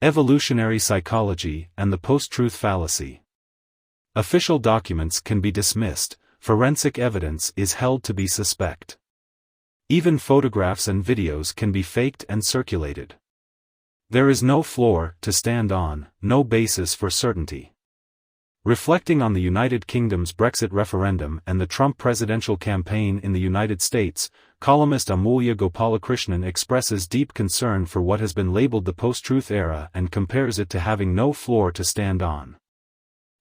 Evolutionary psychology and the post-truth fallacy. Official documents can be dismissed, forensic evidence is held to be suspect. Even photographs and videos can be faked and circulated. There is no floor to stand on, no basis for certainty. Reflecting on the United Kingdom's Brexit referendum and the Trump presidential campaign in the United States, columnist Amulya Gopalakrishnan expresses deep concern for what has been labeled the post-truth era and compares it to having no floor to stand on.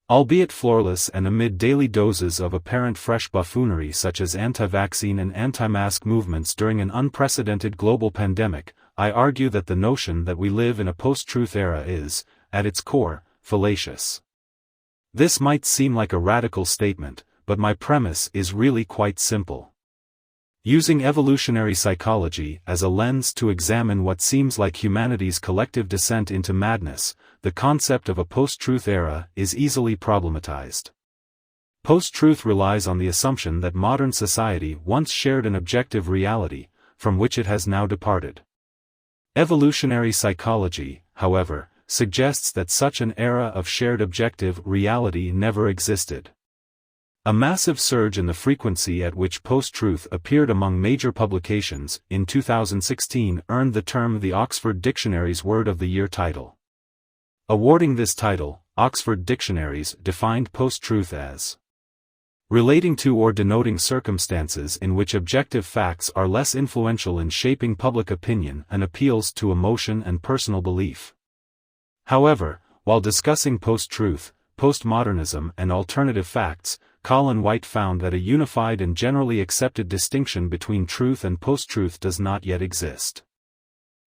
Albeit floorless and amid daily doses of apparent fresh buffoonery such as anti-vaccine and anti-mask movements during an unprecedented global pandemic, I argue that the notion that we live in a post-truth era is, at its core, fallacious. This might seem like a radical statement, but my premise is really quite simple. Using evolutionary psychology as a lens to examine what seems like humanity's collective descent into madness, the concept of a post-truth era is easily problematized. Post-truth relies on the assumption that modern society once shared an objective reality, from which it has now departed. Evolutionary psychology, however, suggests that such an era of shared objective reality never existed. A massive surge in the frequency at which post-truth appeared among major publications in 2016 earned the term the Oxford Dictionary's Word of the Year title. Awarding this title, Oxford Dictionaries defined post-truth as relating to or denoting circumstances in which objective facts are less influential in shaping public opinion and appeals to emotion and personal belief. However, while discussing post-truth, postmodernism and alternative facts, Colin White found that a unified and generally accepted distinction between truth and post-truth does not yet exist.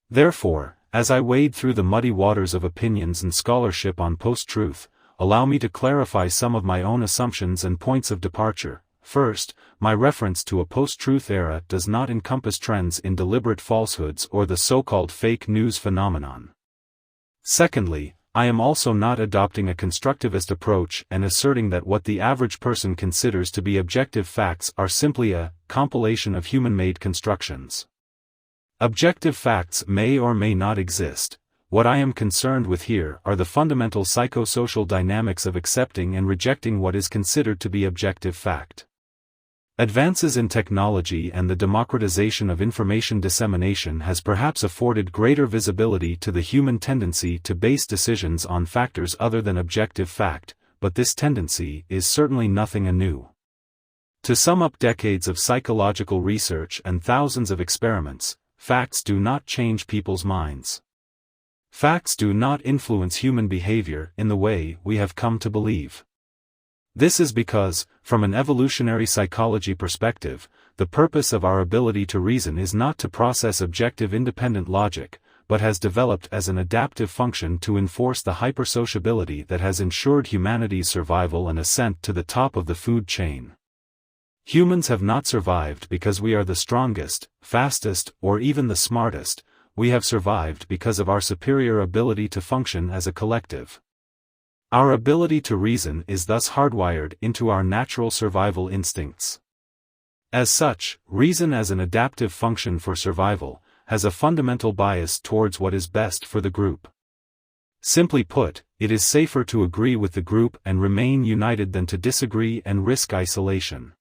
Therefore, as I wade through the muddy waters of opinions and scholarship on post-truth, allow me to clarify some of my own assumptions and points of departure. First, my reference to a post-truth era does not encompass trends in deliberate falsehoods or the so-called fake news phenomenon. Secondly, I am also not adopting a constructivist approach and asserting that what the average person considers to be objective facts are simply a compilation of human-made constructions. Objective facts may or may not exist. What I am concerned with here are the fundamental psychosocial dynamics of accepting and rejecting what is considered to be objective fact. Advances in technology and the democratization of information dissemination has perhaps afforded greater visibility to the human tendency to base decisions on factors other than objective fact, but this tendency is certainly nothing anew. To sum up decades of psychological research and thousands of experiments, facts do not change people's minds. Facts do not influence human behavior in the way we have come to believe. This is because, from an evolutionary psychology perspective, the purpose of our ability to reason is not to process objective independent logic, but has developed as an adaptive function to enforce the hypersociability that has ensured humanity's survival and ascent to the top of the food chain. Humans have not survived because we are the strongest, fastest, or even the smartest. We have survived because of our superior ability to function as a collective. Our ability to reason is thus hardwired into our natural survival instincts. As such, reason as an adaptive function for survival has a fundamental bias towards what is best for the group. Simply put, it is safer to agree with the group and remain united than to disagree and risk isolation.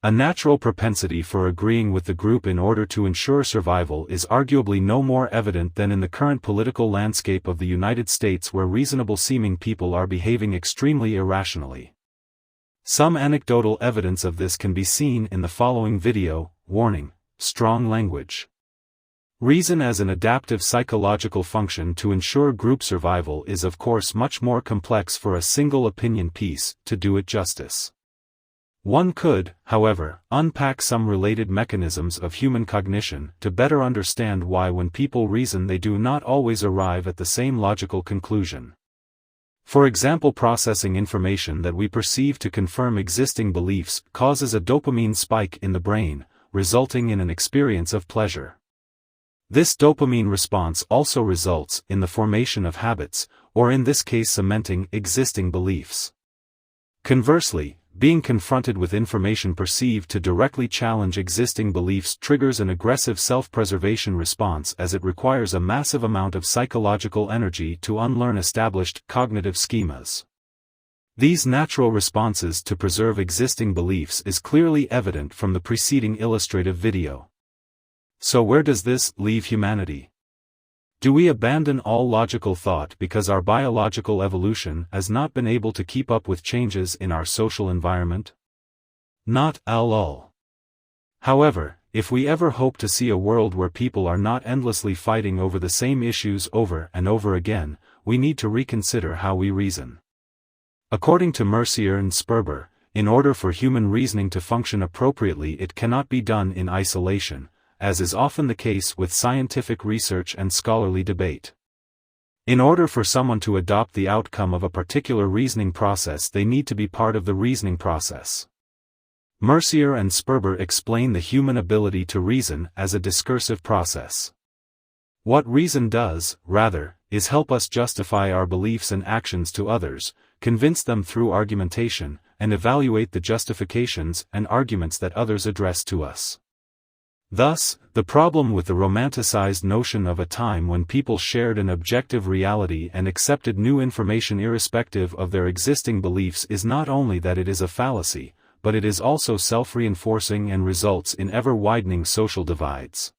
A natural propensity for agreeing with the group in order to ensure survival is arguably no more evident than in the current political landscape of the United States, where reasonable-seeming people are behaving extremely irrationally. Some anecdotal evidence of this can be seen in the following video. Warning: strong language. Reason as an adaptive psychological function to ensure group survival is of course much more complex for a single opinion piece to do it justice. One could, however, unpack some related mechanisms of human cognition to better understand why when people reason they do not always arrive at the same logical conclusion. For example, processing information that we perceive to confirm existing beliefs causes a dopamine spike in the brain, resulting in an experience of pleasure. This dopamine response also results in the formation of habits, or in this case cementing existing beliefs. Conversely, being confronted with information perceived to directly challenge existing beliefs triggers an aggressive self-preservation response, as it requires a massive amount of psychological energy to unlearn established cognitive schemas. These natural responses to preserve existing beliefs is clearly evident from the preceding illustrative video. So where does this leave humanity? Do we abandon all logical thought because our biological evolution has not been able to keep up with changes in our social environment? Not at all. However, if we ever hope to see a world where people are not endlessly fighting over the same issues over and over again, we need to reconsider how we reason. According to Mercier and Sperber, in order for human reasoning to function appropriately, it cannot be done in isolation, as is often the case with scientific research and scholarly debate. In order for someone to adopt the outcome of a particular reasoning process, they need to be part of the reasoning process. Mercier and Sperber explain the human ability to reason as a discursive process. What reason does, rather, is help us justify our beliefs and actions to others, convince them through argumentation, and evaluate the justifications and arguments that others address to us. Thus, the problem with the romanticized notion of a time when people shared an objective reality and accepted new information irrespective of their existing beliefs is not only that it is a fallacy, but it is also self-reinforcing and results in ever-widening social divides.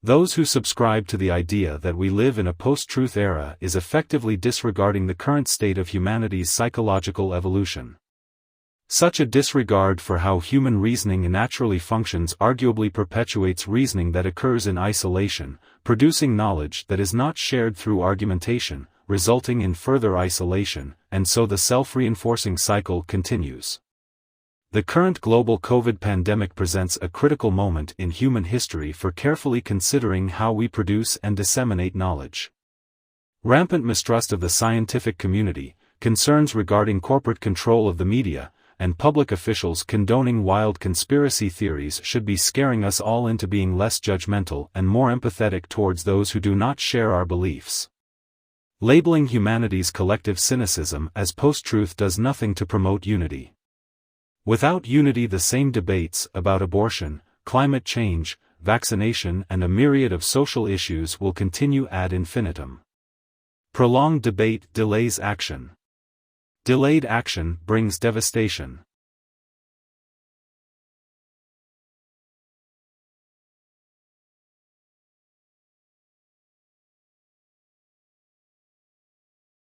Those who subscribe to the idea that we live in a post-truth era is effectively disregarding the current state of humanity's psychological evolution. Such a disregard for how human reasoning naturally functions arguably perpetuates reasoning that occurs in isolation, producing knowledge that is not shared through argumentation, resulting in further isolation, and so the self-reinforcing cycle continues. The current global COVID pandemic presents a critical moment in human history for carefully considering how we produce and disseminate knowledge. Rampant mistrust of the scientific community, concerns regarding corporate control of the media, and public officials condoning wild conspiracy theories should be scaring us all into being less judgmental and more empathetic towards those who do not share our beliefs. Labeling humanity's collective cynicism as post-truth does nothing to promote unity. Without unity, the same debates about abortion, climate change, vaccination, and a myriad of social issues will continue ad infinitum. Prolonged debate delays action. Delayed action brings devastation.